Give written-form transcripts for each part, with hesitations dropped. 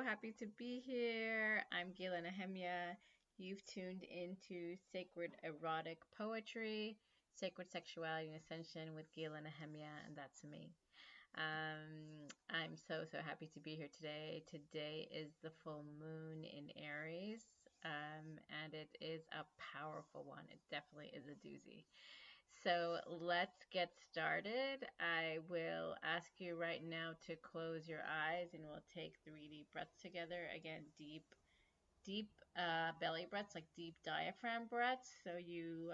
so happy to be here. I'm Gila Nehemia. You've tuned into Sacred Erotic Poetry, Sacred Sexuality and Ascension with Gila Nehemia, and that's me. I'm so happy to be here today. Today is the full moon in Aries, and it is a powerful one. It definitely is a doozy. So let's get started. I will ask you right now to close your eyes and we'll take 3 deep breaths together. Again, deep belly breaths, like deep diaphragm breaths. So you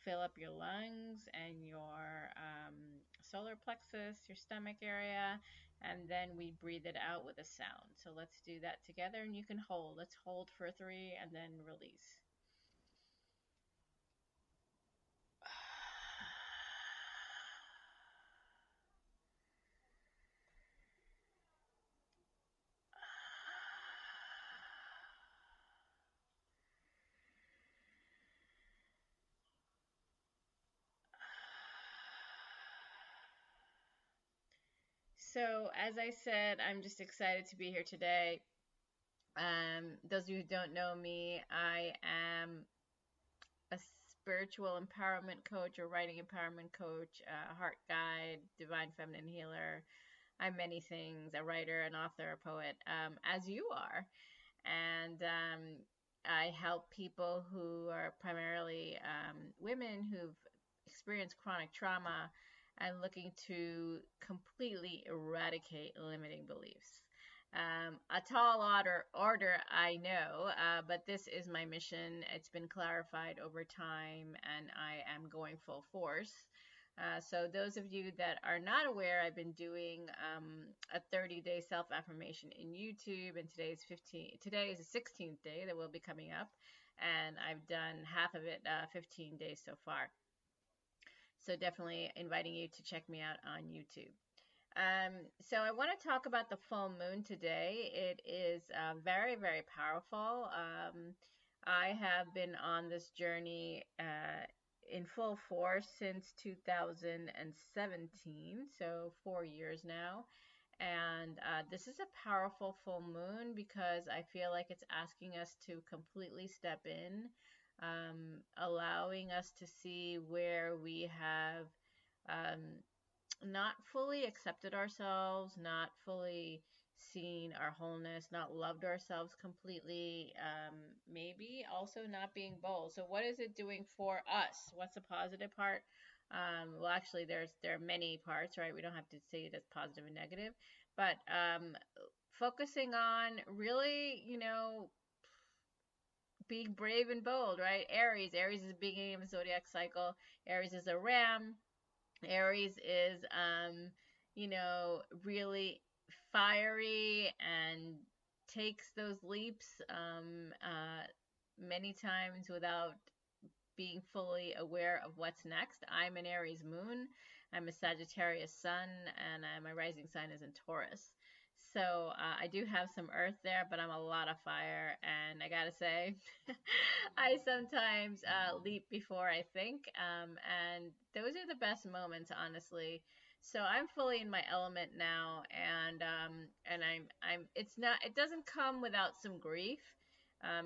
fill up your lungs and your solar plexus, your stomach area, and then we breathe it out with a sound. So let's do that together, and you can hold. Let's hold for 3 and then release. So, as I said, I'm just excited to be here today. Those of you who don't know me, I am a spiritual empowerment coach, a writing empowerment coach, a heart guide, divine feminine healer. I'm many things, a writer, an author, a poet, as you are. And I help people who are primarily women who've experienced chronic trauma and looking to completely eradicate limiting beliefs. A tall order, I know, but this is my mission. It's been clarified over time, and I am going full force. So those of you that are not aware, I've been doing a 30-day self-affirmation in YouTube, and today is the 16th day that will be coming up, and I've done half of it, 15 days so far. So definitely inviting you to check me out on YouTube. So I want to talk about the full moon today. It is very, very powerful. I have been on this journey in full force since 2017, so 4 years now. And this is a powerful full moon because I feel like it's asking us to completely step in, allowing us to see where we have not fully accepted ourselves, not fully seen our wholeness, not loved ourselves completely, maybe also not being bold. So what is it doing for us? What's the positive part? Well, actually, there are many parts, right? We don't have to say it as positive and negative, but focusing on really, being brave and bold, right? Aries is the beginning of the zodiac cycle. Aries is a ram. Aries is, really fiery and takes those leaps many times without being fully aware of what's next. I'm an Aries moon. I'm a Sagittarius sun, and my rising sign is in Taurus. So I do have some earth there, but I'm a lot of fire, and I gotta say, I sometimes leap before I think, and those are the best moments, honestly. So I'm fully in my element now, and it doesn't come without some grief.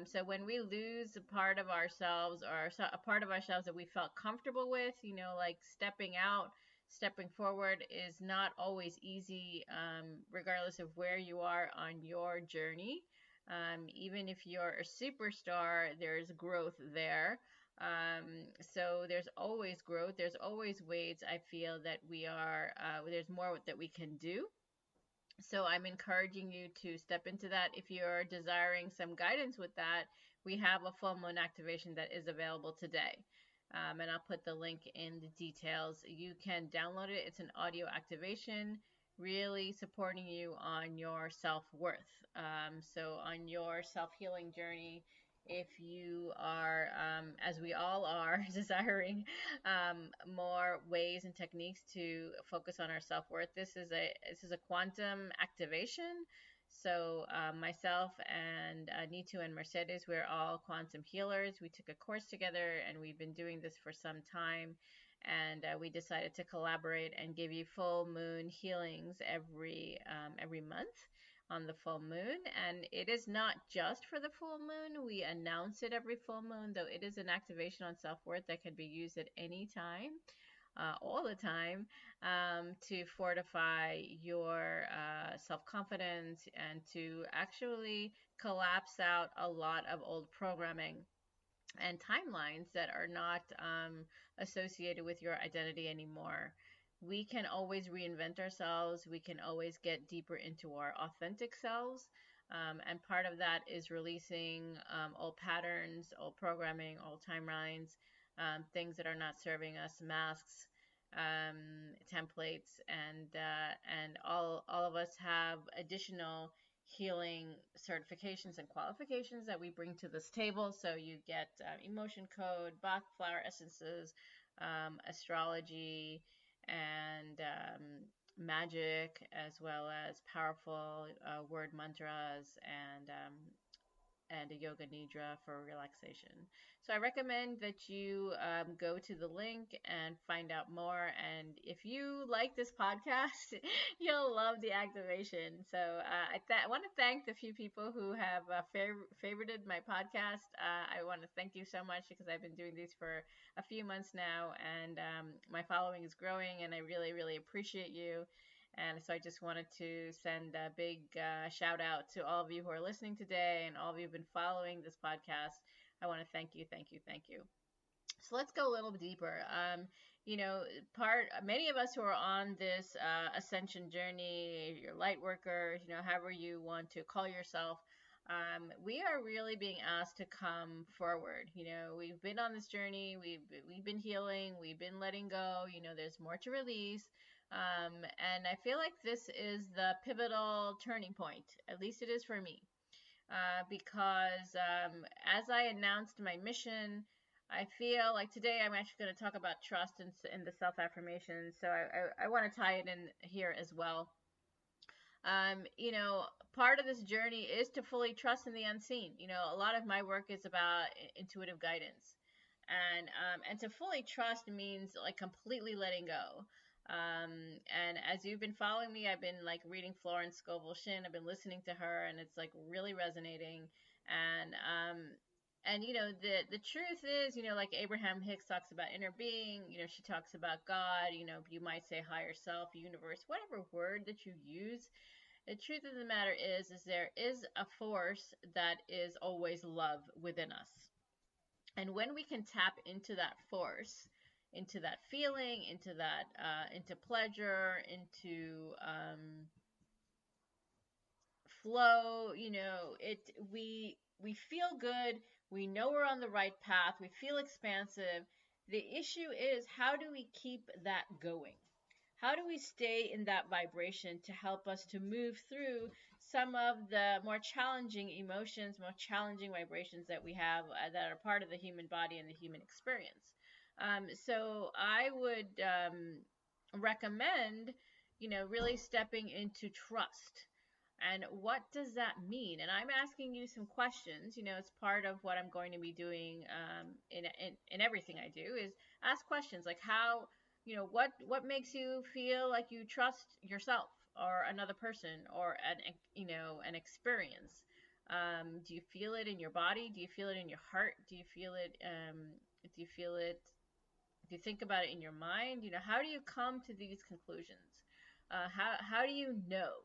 So when we lose a part of ourselves, or a part of ourselves that we felt comfortable with, like stepping out, stepping forward is not always easy, regardless of where you are on your journey. Even if you're a superstar, there's growth there. So there's always growth. There's always ways I feel that there's more that we can do. So I'm encouraging you to step into that. If you're desiring some guidance with that, we have a full moon activation that is available today. And I'll put the link in the details. You can download it. It's an audio activation, really supporting you on your self-worth. So on your self-healing journey, if you are, as we all are, desiring more ways and techniques to focus on our self-worth, this is a quantum activation. So myself and Nitu and Mercedes, we're all quantum healers. We took a course together, and we've been doing this for some time. And we decided to collaborate and give you full moon healings every month. on the full moon. And it is not just for the full moon. We announce it every full moon, though it is an activation on self-worth that can be used at any time, all the time, to fortify your self-confidence and to actually collapse out a lot of old programming and timelines that are not associated with your identity anymore. We can always reinvent ourselves. We can always get deeper into our authentic selves. And part of that is releasing old patterns, old programming, old timelines, things that are not serving us, masks, templates, and all of us have additional healing certifications and qualifications that we bring to this table. So you get emotion code, Bach flower essences, astrology, and magic, as well as powerful word mantras and a yoga nidra for relaxation. So I recommend that you go to the link and find out more. And if you like this podcast, you'll love the activation. So I want to thank the few people who have favorited my podcast. I want to thank you so much because I've been doing these for a few months now, and my following is growing, and I really, really appreciate you. And so I just wanted to send a big shout out to all of you who are listening today and all of you who've been following this podcast. I want to thank you, thank you, thank you. So let's go a little deeper. Many of us who are on this ascension journey, your light workers, however you want to call yourself, we are really being asked to come forward. We've been on this journey, we've been healing, we've been letting go. There's more to release. And I feel like this is the pivotal turning point. At least it is for me. Because as I announced my mission, I feel like today I'm actually going to talk about trust in the self-affirmations. So I want to tie it in here as well. Part of this journey is to fully trust in the unseen. A lot of my work is about intuitive guidance. And to fully trust means like completely letting go. And as you've been following me, I've been like reading Florence Scovel Shinn. I've been listening to her, and it's like really resonating. And the truth is, like Abraham Hicks talks about inner being. She talks about God. You might say higher self, universe, whatever word that you use. The truth of the matter is there is a force that is always love within us. And when we can tap into that force, into that feeling, into pleasure, into flow, we feel good. We know we're on the right path. We feel expansive. The issue is, how do we keep that going? How do we stay in that vibration to help us to move through some of the more challenging emotions, more challenging vibrations that we have that are part of the human body and the human experience? So I would recommend, really stepping into trust. And what does that mean? And I'm asking you some questions. It's part of what I'm going to be doing in everything I do, is ask questions like how, what makes you feel like you trust yourself or another person or an experience? Do you feel it in your body? Do you feel it in your heart? Do you feel it? Do you feel it? Do you think about it in your mind? How do you come to these conclusions? How do you know?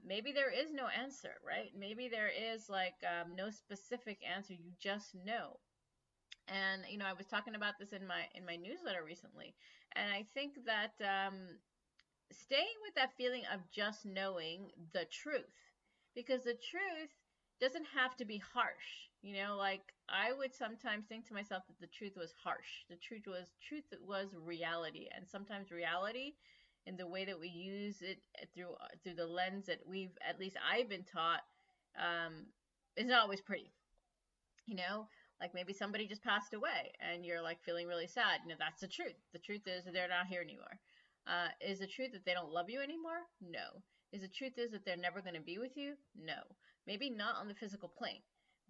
Maybe there is no answer, right? Maybe there is like no specific answer. You just know. And I was talking about this in my newsletter recently, and I think that staying with that feeling of just knowing the truth, because the truth doesn't have to be harsh. Like I would sometimes think to myself that the truth was harsh. The truth was reality, and sometimes reality, in the way that we use it through the lens that at least I've been taught, is not always pretty. Like maybe somebody just passed away and you're like feeling really sad. That's the truth. The truth is that they're not here anymore. Is the truth that they don't love you anymore? No. Is the truth is that they're never going to be with you? No. Maybe not on the physical plane,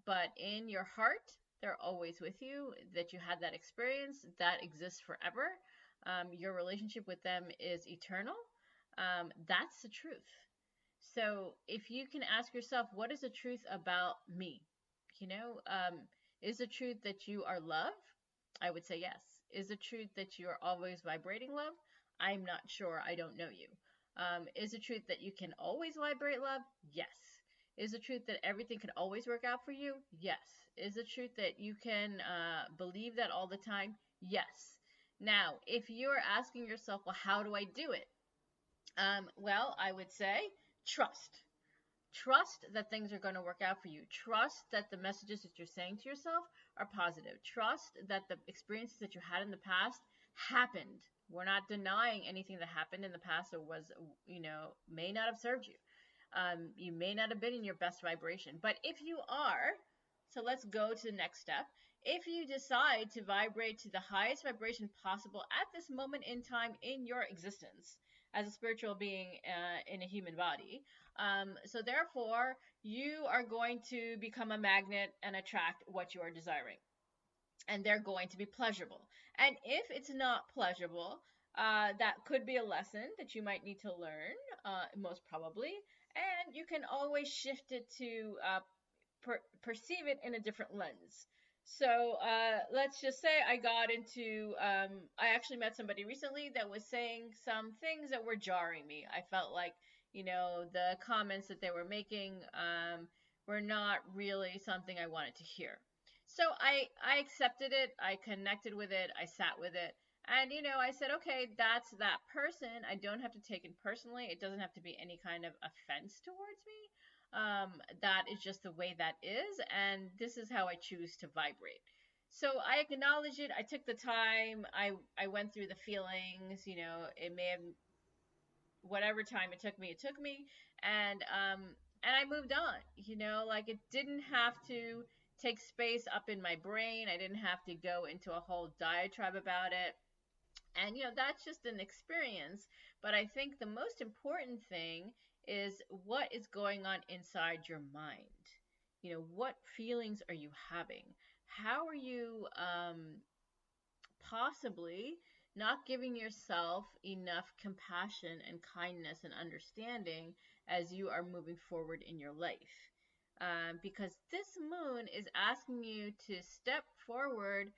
but in your heart, they're always with you, that you had that experience, that exists forever. Your relationship with them is eternal. That's the truth. So if you can ask yourself, what is the truth about me? You know, is the truth that you are love? I would say yes. Is the truth that you are always vibrating love? I'm not sure. I don't know you. Is the truth that you can always vibrate love? Yes. Is the truth that everything can always work out for you? Yes. Is the truth that you can believe that all the time? Yes. Now, if you're asking yourself, well, how do I do it? Well, I would say trust. Trust that things are going to work out for you. Trust that the messages that you're saying to yourself are positive. Trust that the experiences that you had in the past happened. We're not denying anything that happened in the past or was, may not have served you. You may not have been in your best vibration, but if you are, so let's go to the next step. If you decide to vibrate to the highest vibration possible at this moment in time in your existence as a spiritual being in a human body, so therefore you are going to become a magnet and attract what you are desiring, and they're going to be pleasurable. And if it's not pleasurable, that could be a lesson that you might need to learn, most probably. And you can always shift it to perceive it in a different lens. So let's just say I actually met somebody recently that was saying some things that were jarring me. I felt like, the comments that they were making were not really something I wanted to hear. So I accepted it, I connected with it, I sat with it. And, I said, okay, that's that person. I don't have to take it personally. It doesn't have to be any kind of offense towards me. That is just the way that is, and this is how I choose to vibrate. So I acknowledge it. I took the time. I went through the feelings. It may have, whatever time it took me, and I moved on. Like, it didn't have to take space up in my brain. I didn't have to go into a whole diatribe about it. And, that's just an experience. But I think the most important thing is what is going on inside your mind. What feelings are you having? How are you possibly not giving yourself enough compassion and kindness and understanding as you are moving forward in your life? Because this moon is asking you to step forward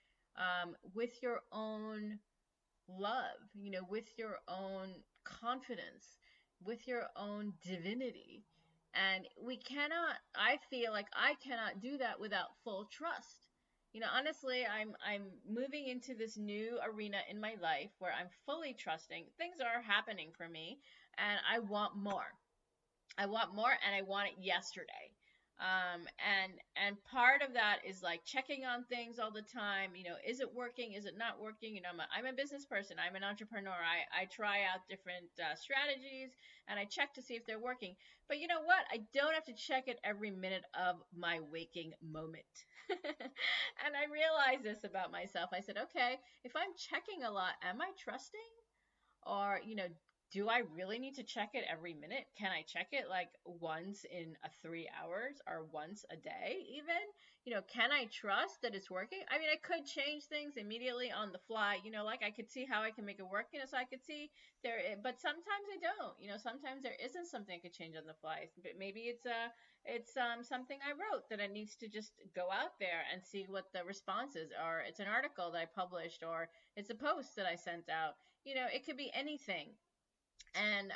with your own love, with your own confidence, with your own divinity. And I feel like I cannot do that without full trust. Honestly, I'm moving into this new arena in my life where I'm fully trusting. Things are happening for me, and I want more. I want more, and I want it yesterday. And part of that is like checking on things all the time. Is it working? Is it not working? I'm a business person. I'm an entrepreneur. I try out different strategies, and I check to see if they're working. But you know what? I don't have to check it every minute of my waking moment. And I realized this about myself. I said, okay, if I'm checking a lot, am I trusting? Or, do I really need to check it every minute? Can I check it like once in 3 hours or once a day even? Can I trust that it's working? I mean, I could change things immediately on the fly, like I could see how I can make it work, so I could see there, but sometimes I don't, sometimes there isn't something I could change on the fly, but maybe it's something I wrote that it needs to just go out there and see what the response is, or it's an article that I published, or it's a post that I sent out. It could be anything. And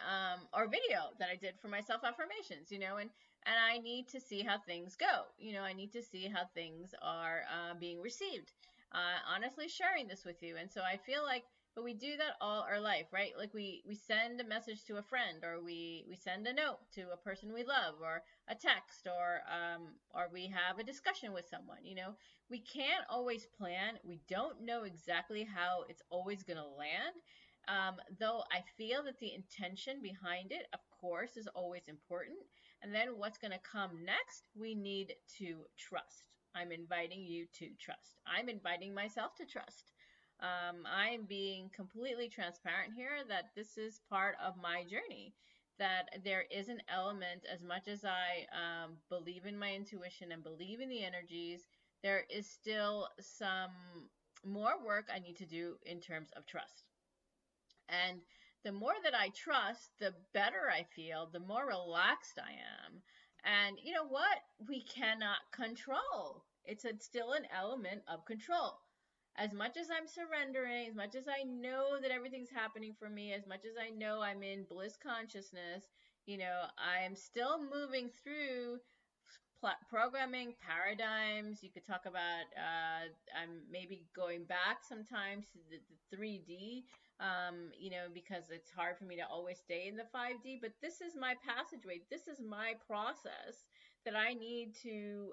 or video that I did for my self-affirmations, and I need to see how things go. I need to see how things are being received. Honestly sharing this with you. And so I feel like, but we do that all our life, right? Like we send a message to a friend, or we send a note to a person we love, or a text, or we have a discussion with someone. We can't always plan. We don't know exactly how it's always going to land. Though I feel that the intention behind it, of course, is always important. And then what's going to come next, we need to trust. I'm inviting you to trust. I'm inviting myself to trust. I'm being completely transparent here that this is part of my journey, that there is an element, as much as I believe in my intuition and believe in the energies, there is still some more work I need to do in terms of trust. And the more that I trust, the better I feel, the more relaxed I am. And you know what? We cannot control. Still an element of control. As much as I'm surrendering, as much as I know that everything's happening for me, as much as I know I'm in bliss consciousness, I am still moving through programming paradigms. You could talk about, I'm maybe going back sometimes to the 3D, because it's hard for me to always stay in the 5D, but this is my passageway. This is my process that I need to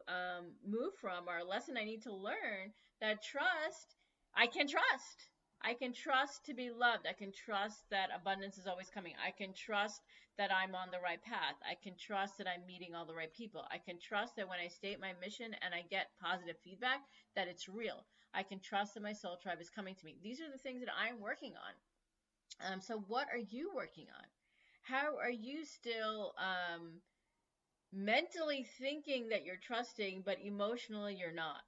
move from, or a lesson I need to learn, that I can trust. I can trust to be loved. I can trust that abundance is always coming. I can trust that I'm on the right path. I can trust that I'm meeting all the right people. I can trust that when I state my mission and I get positive feedback, that it's real. I can trust that my soul tribe is coming to me. These are the things that I'm working on. So what are you working on? How are you still mentally thinking that you're trusting, but emotionally you're not?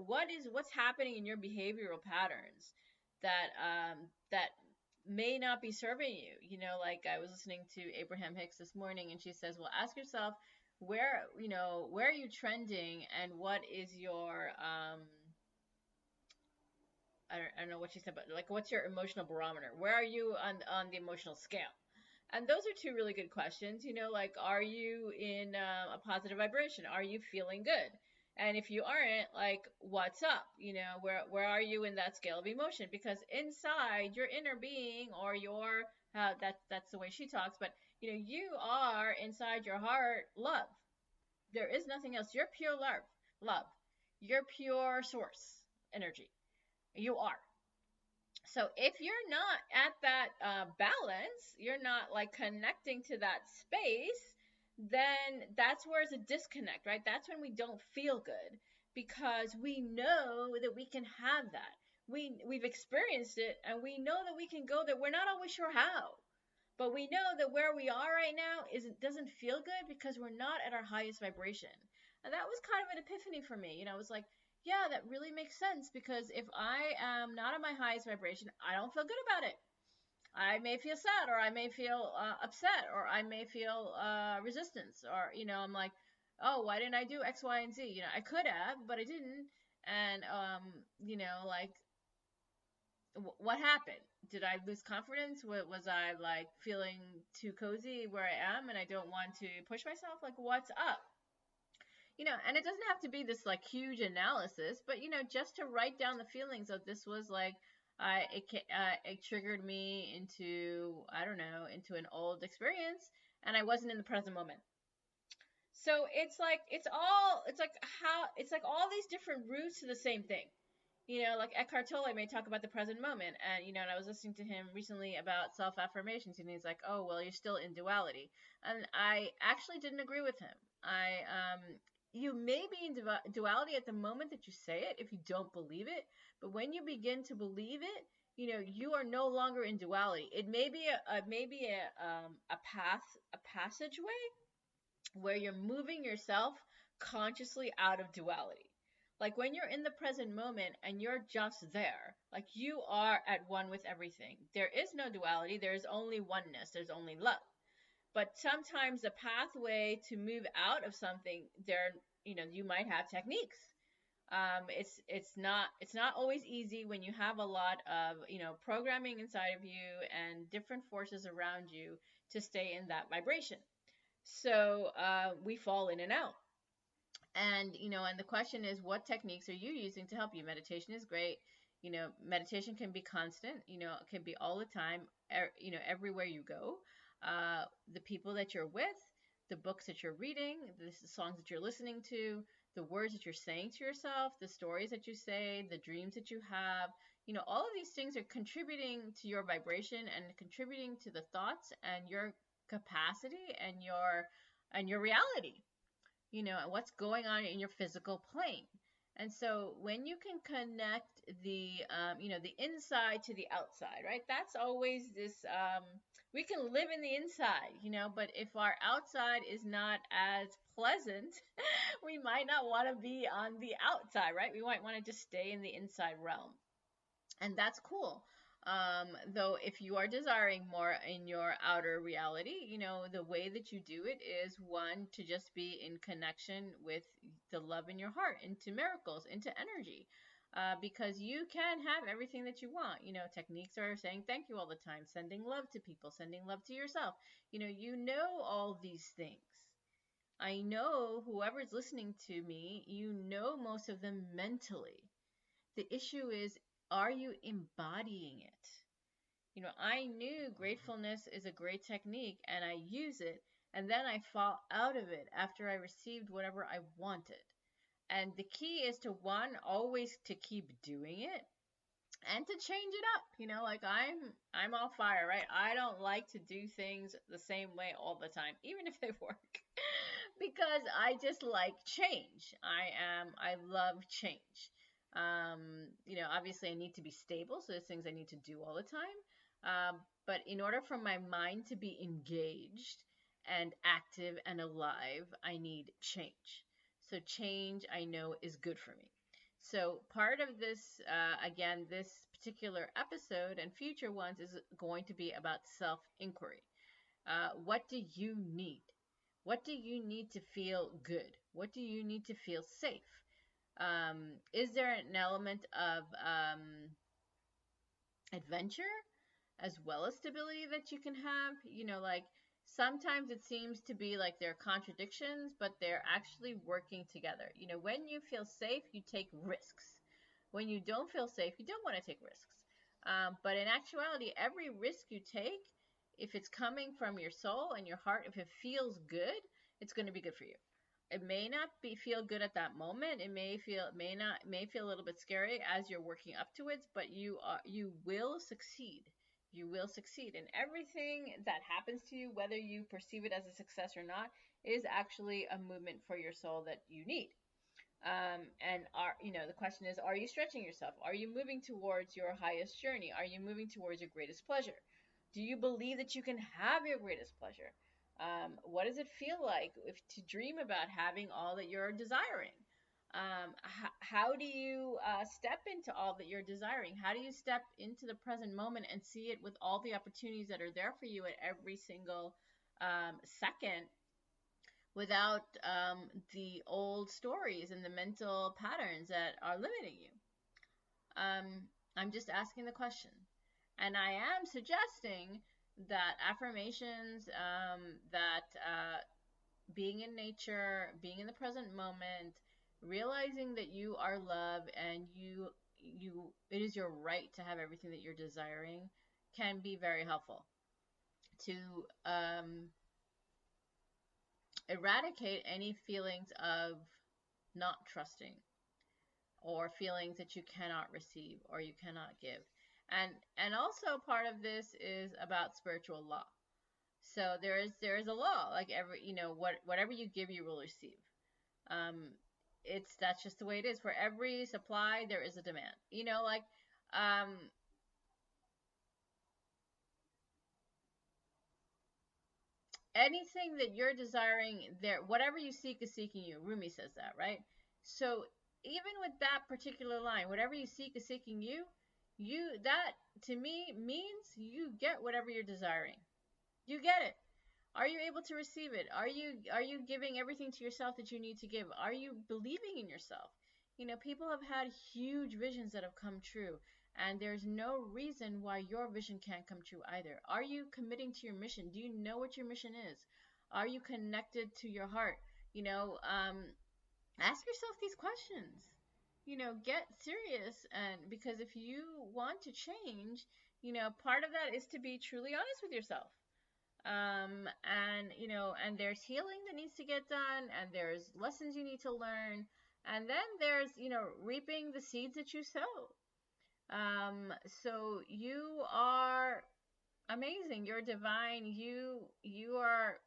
What's happening in your behavioral patterns that may not be serving you? Like I was listening to Abraham Hicks this morning, and she says, well, ask yourself, where are you trending, and what is your I don't know what she said, but like, what's your emotional barometer? Where are you on the emotional scale? And those are two really good questions. Like, are you in a positive vibration? Are you feeling good? And if you aren't, like, what's up? Where are you in that scale of emotion? Because inside your inner being, or your that's the way she talks, but you are inside your heart love. There is nothing else. You're pure love. You're pure source energy. You are. So if you're not at that balance, you're not like connecting to that space, then that's where it's a disconnect, right? That's when we don't feel good, because we know that we can have that. We've experienced it, and we know that we can go there. We're not always sure how, but we know that where we are right now doesn't feel good, because we're not at our highest vibration. And that was kind of an epiphany for me. I was like, yeah, that really makes sense, because if I am not at my highest vibration, I don't feel good about it. I may feel sad, or I may feel upset, or I may feel resistance, or I'm like, oh, why didn't I do X, Y, and Z? I could have, but I didn't. And like, what happened? Did I lose confidence? Was I like feeling too cozy where I am, and I don't want to push myself? Like, what's up? And it doesn't have to be this like huge analysis, but just to write down the feelings of this was like, it triggered me into, I don't know, into an old experience, and I wasn't in the present moment. So it's like all these different routes to the same thing. Like Eckhart Tolle may talk about the present moment, and I was listening to him recently about self-affirmations, and he's like, oh, well, you're still in duality. And I actually didn't agree with him. You may be in duality at the moment that you say it, if you don't believe it, but when you begin to believe it, you are no longer in duality. It may be a passageway where you're moving yourself consciously out of duality. Like when you're in the present moment and you're just there, like you are at one with everything. There is no duality. There's only oneness. There's only love. But sometimes the pathway to move out of something, you might have techniques. It's not always easy when you have a lot of programming inside of you and different forces around you to stay in that vibration. So we fall in and out. And the question is, what techniques are you using to help you? Meditation is great. Meditation can be constant. It can be all the time. Everywhere you go. The people that you're with, the books that you're reading, the songs that you're listening to, the words that you're saying to yourself, the stories that you say, the dreams that you have. All of these things are contributing to your vibration and contributing to the thoughts and your capacity and your reality. What's going on in your physical plane. And so when you can connect the inside to the outside, right? That's always this, we can live in the inside, but if our outside is not as pleasant, we might not want to be on the outside, right? We might want to just stay in the inside realm. And that's cool. Though if you are desiring more in your outer reality, the way that you do it is one, to just be in connection with the love in your heart, into miracles, into energy. Because you can have everything that you want. Techniques are saying thank you all the time, sending love to people, sending love to yourself. All these things. I know whoever's listening to me, most of them mentally. The issue is, are you embodying it? I knew gratefulness is a great technique and I use it, and then I fall out of it after I received whatever I wanted. And the key is to, one, always to keep doing it and to change it up. Like I'm all fire, right? I don't like to do things the same way all the time, even if they work. Because I just like change. I love change. Obviously I need to be stable, so there's things I need to do all the time. But in order for my mind to be engaged and active and alive, I need change. So change, I know, is good for me. So part of this, again, this particular episode and future ones is going to be about self-inquiry. What do you need? What do you need to feel good? What do you need to feel safe? Is there an element of adventure as well as stability that you can have? Like sometimes it seems to be like there are contradictions, but they're actually working together. When you feel safe, you take risks. When you don't feel safe, you don't want to take risks. But in actuality, every risk you take, if it's coming from your soul and your heart, if it feels good, it's going to be good for you. It may not feel good at that moment. It may feel a little bit scary as you're working up to it, but you will succeed. You will succeed. And everything that happens to you, whether you perceive it as a success or not, is actually a movement for your soul that you need. And the question is, are you stretching yourself? Are you moving towards your highest journey? Are you moving towards your greatest pleasure? Do you believe that you can have your greatest pleasure? What does it feel like to dream about having all that you're desiring? How do you step into all that you're desiring? How do you step into the present moment and see it with all the opportunities that are there for you at every single second, without the old stories and the mental patterns that are limiting you? I'm just asking the question. And I am suggesting that affirmations, that being in nature, being in the present moment, realizing that you are love and it is your right to have everything that you're desiring, can be very helpful to eradicate any feelings of not trusting, or feelings that you cannot receive or you cannot give. And also part of this is about spiritual law. So there is a law, like whatever you give, you will receive. That's just the way it is. For every supply, there is a demand. Anything that you're desiring, there, whatever you seek is seeking you. Rumi says that, right? So even with that particular line, whatever you seek is seeking you, that to me means you get whatever you're desiring. You get it. Are you able to receive it? Are you giving everything to yourself that you need to give? Are you believing in yourself? People have had huge visions that have come true, and there's no reason why your vision can't come true either. Are you committing to your mission? Do you know what your mission is? Are you connected to your heart? Ask yourself these questions. Get serious, and because if you want to change, part of that is to be truly honest with yourself. And there's healing that needs to get done, and there's lessons you need to learn, and then there's reaping the seeds that you sow. So you are amazing. You're divine. You are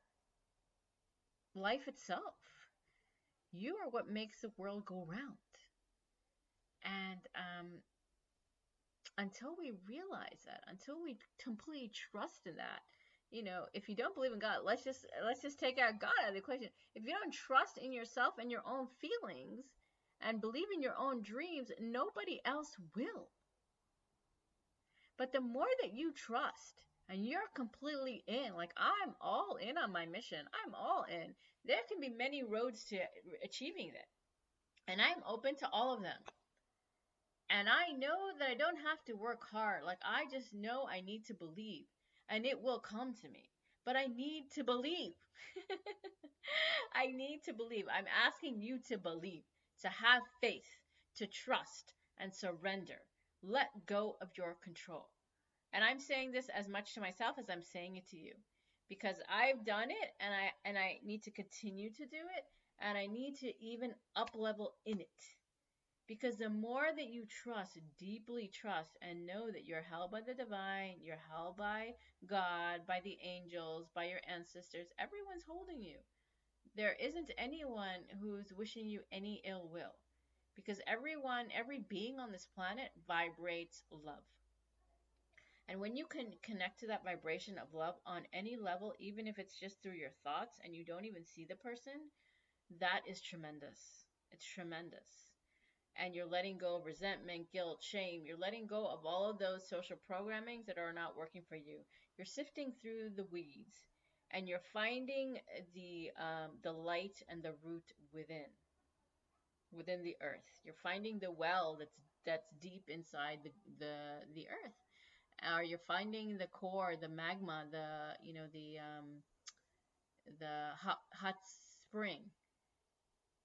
life itself. You are what makes the world go round. And until we realize that, until we completely trust in that, if you don't believe in God, let's just take out God out of the equation. If you don't trust in yourself and your own feelings and believe in your own dreams, nobody else will. But the more that you trust and you're completely in, like I'm all in on my mission, I'm all in. There can be many roads to achieving it, and I'm open to all of them. And I know that I don't have to work hard. Like I just know I need to believe, and it will come to me. But I need to believe. I need to believe. I'm asking you to believe, to have faith, to trust and surrender. Let go of your control. And I'm saying this as much to myself as I'm saying it to you, because I've done it, and I need to continue to do it, and I need to even up level in it. Because the more that you trust, deeply trust, and know that you're held by the divine, you're held by God, by the angels, by your ancestors, everyone's holding you. There isn't anyone who's wishing you any ill will. Because everyone, every being on this planet vibrates love. And when you can connect to that vibration of love on any level, even if it's just through your thoughts and you don't even see the person, that is tremendous. It's tremendous. And you're letting go of resentment, guilt, shame. You're letting go of all of those social programmings that are not working for you. You're sifting through the weeds, and you're finding the light and the root within the earth. You're finding the well that's deep inside the earth. Or you're finding the core, the magma, the hot spring,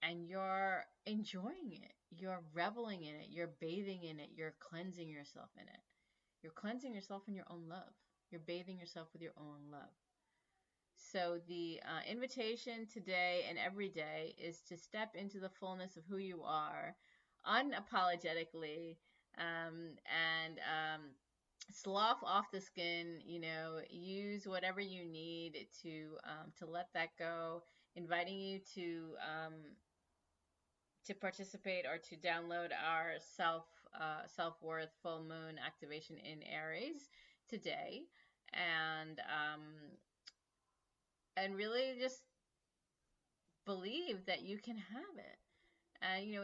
and you're enjoying it. You're reveling in it. You're bathing in it. You're cleansing yourself in it. You're cleansing yourself in your own love. You're bathing yourself with your own love. So the invitation today and every day is to step into the fullness of who you are, unapologetically, and slough off the skin. Use whatever you need to let that go. Inviting you to participate or to download our self-worth full moon activation in Aries today, and really just believe that you can have it. And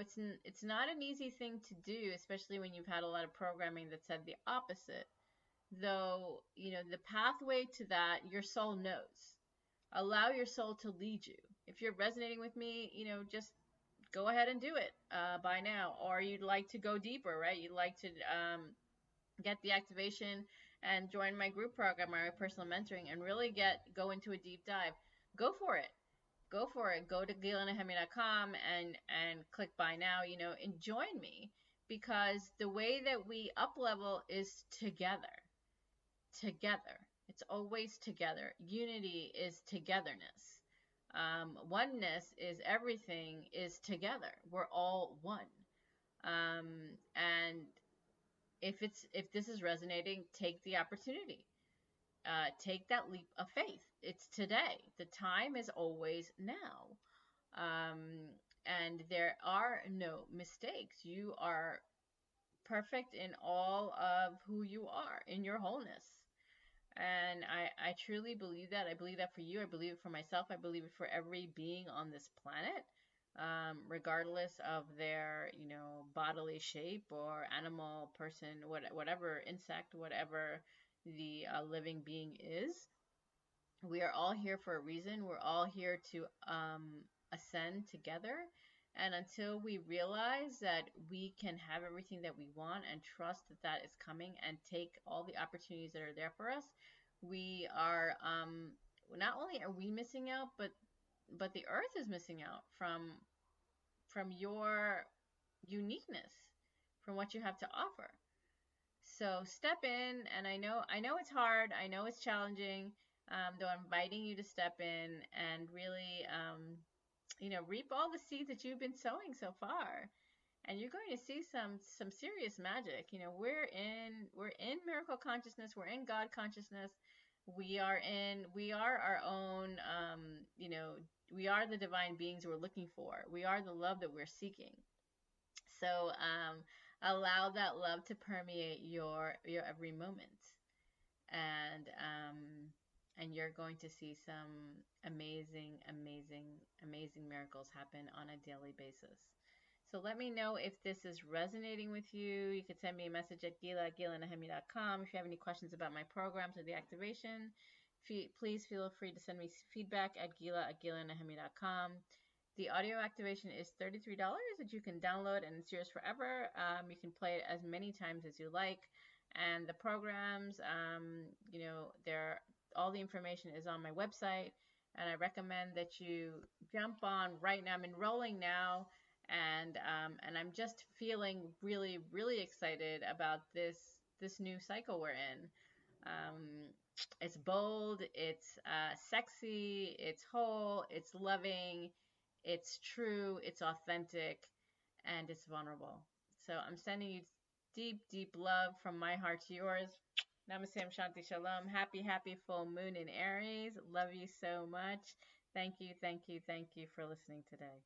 it's not an easy thing to do, especially when you've had a lot of programming that said the opposite. Though, the pathway to that, your soul knows. Allow your soul to lead you. If you're resonating with me, just go ahead and do it by now. Or you'd like to go deeper, right? You'd like to get the activation and join my group program, my personal mentoring, and really go into a deep dive. Go for it. Go for it. Go to gilanehemia.com and click buy now, and join me, because the way that we up level is together. Together. It's always together. Unity is togetherness. Oneness is everything is together. We're all one. And if this is resonating, take the opportunity. Take that leap of faith. It's today. The time is always now. And there are no mistakes. You are perfect in all of who you are, in your wholeness. And I truly believe that. I believe that for you. I believe it for myself. I believe it for every being on this planet, regardless of their, bodily shape or animal, person, whatever, insect, whatever the living being is. We are all here for a reason. We're all here to ascend together. And until we realize that we can have everything that we want and trust that that is coming and take all the opportunities that are there for us, we are not only are we missing out, but the earth is missing out from your uniqueness, from what you have to offer. So step in, and I know it's hard, I know it's challenging, though I'm inviting you to step in and really, reap all the seeds that you've been sowing so far, and you're going to see some serious magic. We're in miracle consciousness, we're in God consciousness, we are our own, we are the divine beings we're looking for. We are the love that we're seeking. So allow that love to permeate your every moment, and you're going to see some amazing, amazing, amazing miracles happen on a daily basis. So let me know if this is resonating with you. You can send me a message at gila@gilanehemia.com. If you have any questions about my programs or the activation, please feel free to send me feedback at gila@gilanehemia.com. The audio activation is $33 that you can download, and it's yours forever. You can play it as many times as you like. And the programs, all the information is on my website, and I recommend that you jump on right now. I'm enrolling now, and I'm just feeling really, really excited about this new cycle we're in. It's bold, it's sexy, it's whole, it's loving, it's true, it's authentic, and it's vulnerable. So I'm sending you deep, deep love from my heart to yours. Namaste, Shanti, Shalom. Happy, happy full moon in Aries. Love you so much. Thank you, thank you, thank you for listening today.